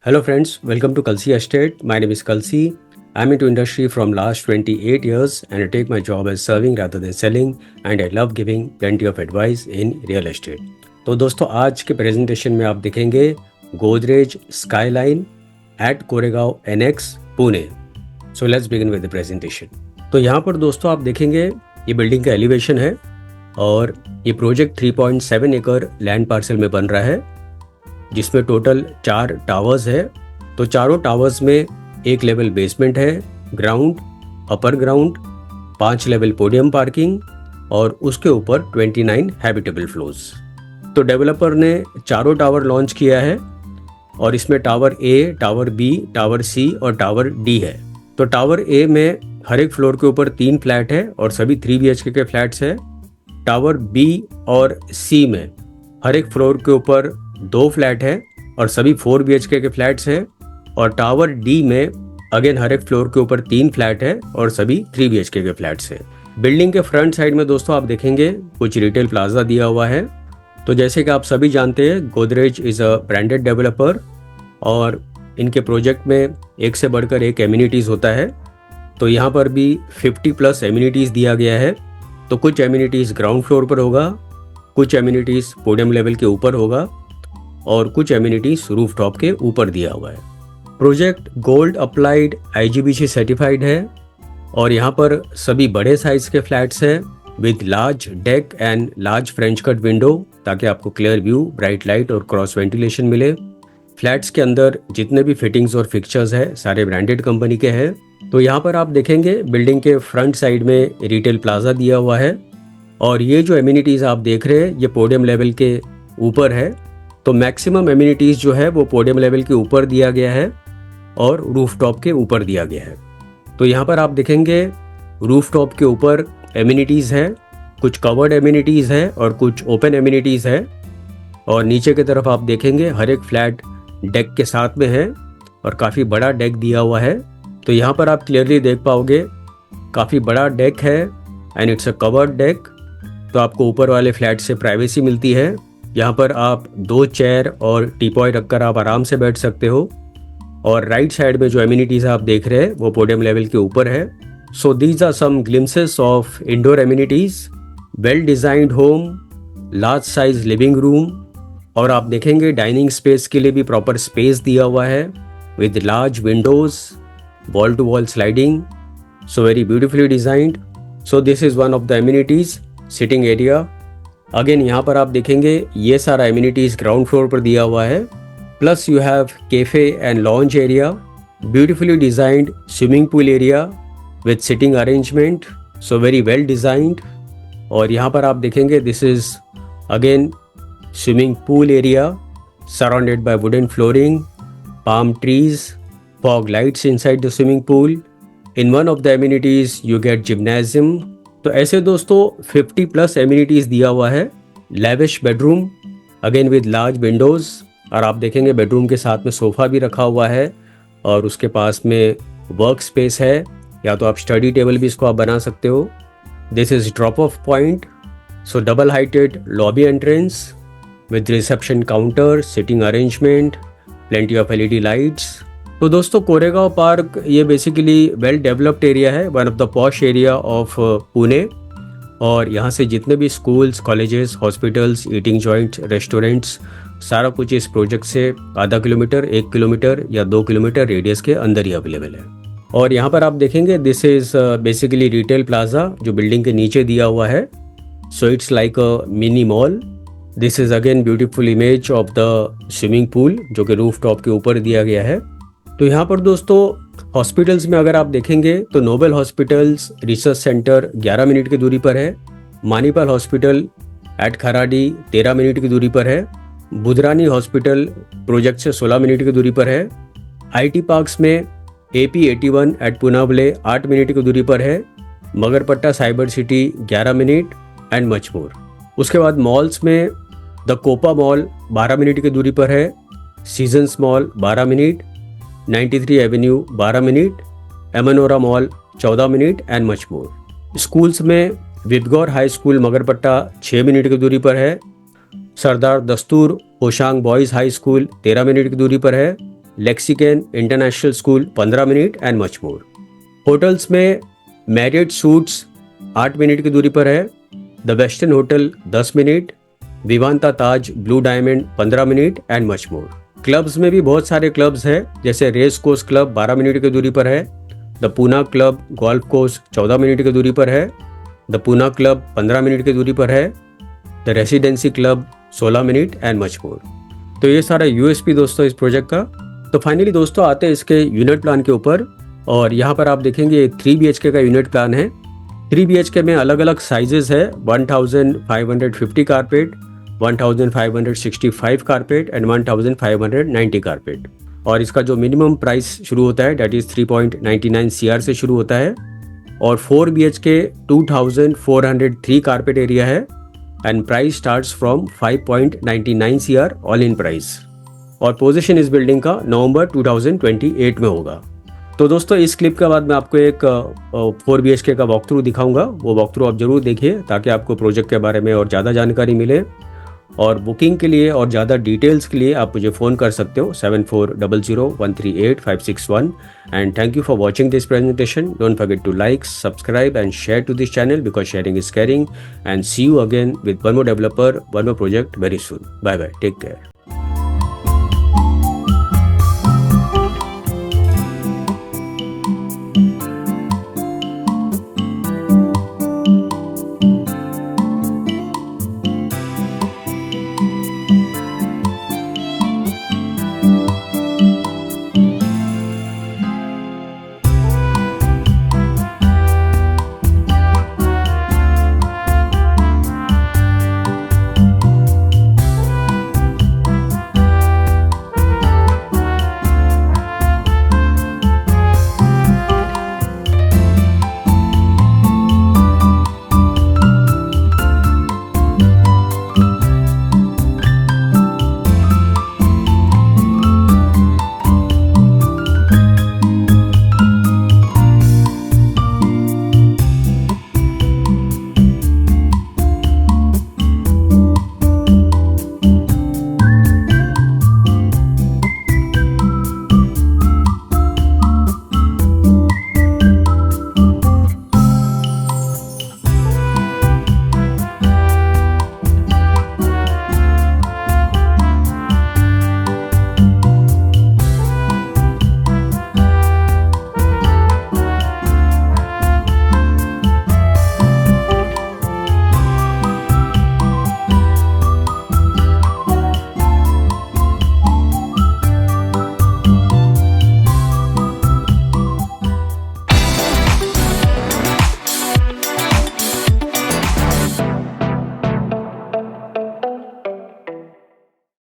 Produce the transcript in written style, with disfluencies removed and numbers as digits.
Hello friends, welcome to Kalsi Estate. My name is Kalsi. I'm into industry from last 28 years and I take my job as serving rather than selling and I love giving plenty of advice in real estate. तो दोस्तों आज के presentation में आप देखेंगे Godrej skyline at Koregaon NX Pune. So let's begin with the presentation. तो यहाँ पर दोस्तों आप देखेंगे ये बिल्डिंग का एलिवेशन है और ये प्रोजेक्ट 3.7 एकड़ लैंड पार्सल में बन रहा है जिसमें टोटल 4 टावर्स है. तो चारों टावर्स में एक लेवल बेसमेंट है, ground, upper ground, 5 level podium parking और उसके ऊपर 29 हैबिटेबल फ्लोर्स. तो डेवलपर ने चारों टावर लॉन्च किया है और इसमें tower A, tower B, tower C और टावर डी है. तो टावर ए में हर एक फ्लोर के ऊपर 3 फ्लैट है और सभी 3 BHK के फ्लैट्स है. टावर बी और सी में हर एक फ्लोर के ऊपर 2 फ्लैट है और सभी 4 BHK के फ्लैट्स हैं. और टावर डी में अगेन हर एक फ्लोर के ऊपर 3 फ्लैट है और सभी 3 BHK के फ्लैट्स हैं. बिल्डिंग के फ्रंट साइड में दोस्तों आप देखेंगे कुछ रिटेल प्लाजा दिया हुआ है. तो जैसे कि आप सभी जानते हैं Godrej is a branded developer और इनके प्रोजेक्ट में एक से बढ़कर एक एमिनिटीज़ होता है. तो यहाँ पर भी 50+ एमिनिटीज़ दिया गया है. तो कुछ एमिनिटीज़ ग्राउंड फ्लोर पर होगा, कुछ एमिनिटीज़ पोडियम लेवल के ऊपर होगा और कुछ एमिनिटीज रूफटॉप के ऊपर दिया हुआ है. Project gold applied IGBC certified है और यहाँ पर सभी बड़े साइज के फ्लैट्स हैं with large deck and large French cut window ताकि आपको क्लियर व्यू, ब्राइट लाइट और क्रॉस वेंटिलेशन मिले. फ्लैट्स के अंदर जितने भी फिटिंग्स और फिक्चर्स है सारे ब्रांडेड कंपनी के हैं. तो यहाँ पर आप देखेंगे बिल्डिंग के फ्रंट साइड में रिटेल प्लाजा दिया हुआ है और ये जो एमिनिटीज़ आप देख रहे हैं ये पोडियम लेवल के ऊपर है. तो मैक्सिमम एमिनिटीज़ जो है वो पोडियम लेवल के ऊपर दिया गया है और रूफटॉप के ऊपर दिया गया है. तो यहाँ पर आप देखेंगे रूफटॉप के ऊपर एमिनिटीज़ है, कुछ कवर्ड एमिनिटीज़ है और कुछ ओपन एमिनिटीज़ है. और नीचे की तरफ आप देखेंगे हर एक फ्लैट डेक के साथ में है और काफ़ी बड़ा डेक दिया हुआ है. तो यहाँ पर आप क्लियरली देख पाओगे काफ़ी बड़ा डेक है and it's a covered deck. तो आपको ऊपर वाले फ्लैट से प्राइवेसी मिलती है. यहाँ पर आप 2 चेयर और टीपॉय रखकर आप आराम से बैठ सकते हो. और राइट साइड में जो एमिनिटीज़ आप देख रहे हैं वो पोडियम लेवल के ऊपर है. So these are some glimpses of indoor amenities. Well designed home, large size living room और आप देखेंगे डाइनिंग स्पेस के लिए भी प्रॉपर स्पेस दिया हुआ है with large windows, wall to wall sliding. So very beautifully designed. So this is one of the amenities. Sitting area again यहाँ पर आप देखेंगे ये सारा एमिनिटीज़ ग्राउंड फ्लोर पर दिया हुआ है. Plus you have cafe and lounge area, beautifully designed swimming pool area with sitting arrangement. So very well designed. और यहाँ पर आप देखेंगे this is again swimming pool area surrounded by wooden flooring, palm trees, fog lights inside the swimming pool. In one of the amenities you get gymnasium. तो ऐसे दोस्तों 50+ amenities दिया हुआ है. Lavish bedroom again with large Windows और आप देखेंगे bedroom के साथ में सोफ़ा भी रखा हुआ है और उसके पास में वर्क स्पेस है या तो आप स्टडी टेबल भी इसको आप बना सकते हो. This is drop of point. So double heighted lobby entrance with reception counter, sitting arrangement, plenty of LED lights. तो दोस्तों कोरेगांव पार्क ये बेसिकली वेल डेवलप्ड एरिया है, one of the posh area of Pune. और यहाँ से जितने भी schools, colleges, hospitals, eating joints, restaurants सारा कुछ इस प्रोजेक्ट से आधा किलोमीटर, 1 किलोमीटर या 2 किलोमीटर रेडियस के अंदर ही अवेलेबल है. और यहाँ पर आप देखेंगे this is basically retail plaza जो बिल्डिंग के नीचे दिया हुआ है. So it's like a mini mall. This is again beautiful image of the swimming pool जो कि रूफ टॉप के ऊपर दिया गया है. तो यहाँ पर दोस्तों हॉस्पिटल्स में अगर आप देखेंगे तो noble hospitals research centre 11 minute की दूरी पर है. Manipal hospital at Kharadi 13 minute की दूरी पर है. बुधरानी हॉस्पिटल प्रोजेक्ट से 16 मिनट की दूरी पर है. IT पार्क्स में AP81 एट पुनावले 8 मिनट की दूरी पर है. Magarpatta cyber city 11 minute and much मोर. उसके बाद मॉल्स में द कोपा मॉल 12 मिनट की दूरी पर है. Seasons mall 12 minute, 93 avenue 12 minute, Amanora mall 14 minute and much more. Schools में विदगौर हाई स्कूल मगरपट्टा 6 मिनट की दूरी पर है. Sardar Dastur Hoshang boys high school 13 minute की दूरी पर है. Lexicon international school 15 minute and much more. Hotels में मैरियट सूट्स 8 मिनट की दूरी पर है, the western hotel 10 minute, Vivanta Taj blue diamond 15 minute and much more. Clubs में भी बहुत सारे क्लब्स हैं, जैसे रेस कोर्स क्लब 12 मिनट की दूरी पर है, the Poona club golf course 14 minute की दूरी पर है, द पूना क्लब 15 मिनट की दूरी पर है, the residency club 16 minute and much मोर। तो ये सारा यूएसपी दोस्तों इस प्रोजेक्ट का। तो फाइनली दोस्तों आते हैं इसके यूनिट प्लान के ऊपर, और यहाँ पर आप देखेंगे 3 BHK का यूनिट प्लान है। 3 BHK में अलग अलग साइजेस है, 1550 कारपेट, 1565 कारपेट एंड 1590 कारपेट। और इसका जो मिनिमम प्राइस शुरू होता है डेट इज 3.99 CR से शुरू होता है। और 4 BHK 2403 कारपेट एरिया है and price starts from 5.99 CR all in price. और पोजीशन इस बिल्डिंग का नवंबर 2028 में होगा। तो दोस्तों इस क्लिप के बाद मैं आपको एक 4 BHK का वॉक थ्रू दिखाऊंगा, वो वॉक थ्रू आप जरूर देखिए ताकि आपको प्रोजेक्ट के बारे में और ज़्यादा जानकारी मिले। और बुकिंग के लिए और ज़्यादा डिटेल्स के लिए आप मुझे फ़ोन कर सकते हो 7400138561। And thank you for watching this presentation. Don't forget to like, subscribe and share to this channel because sharing is caring. And see you again with one more developer, one more project very soon. Bye bye, take care.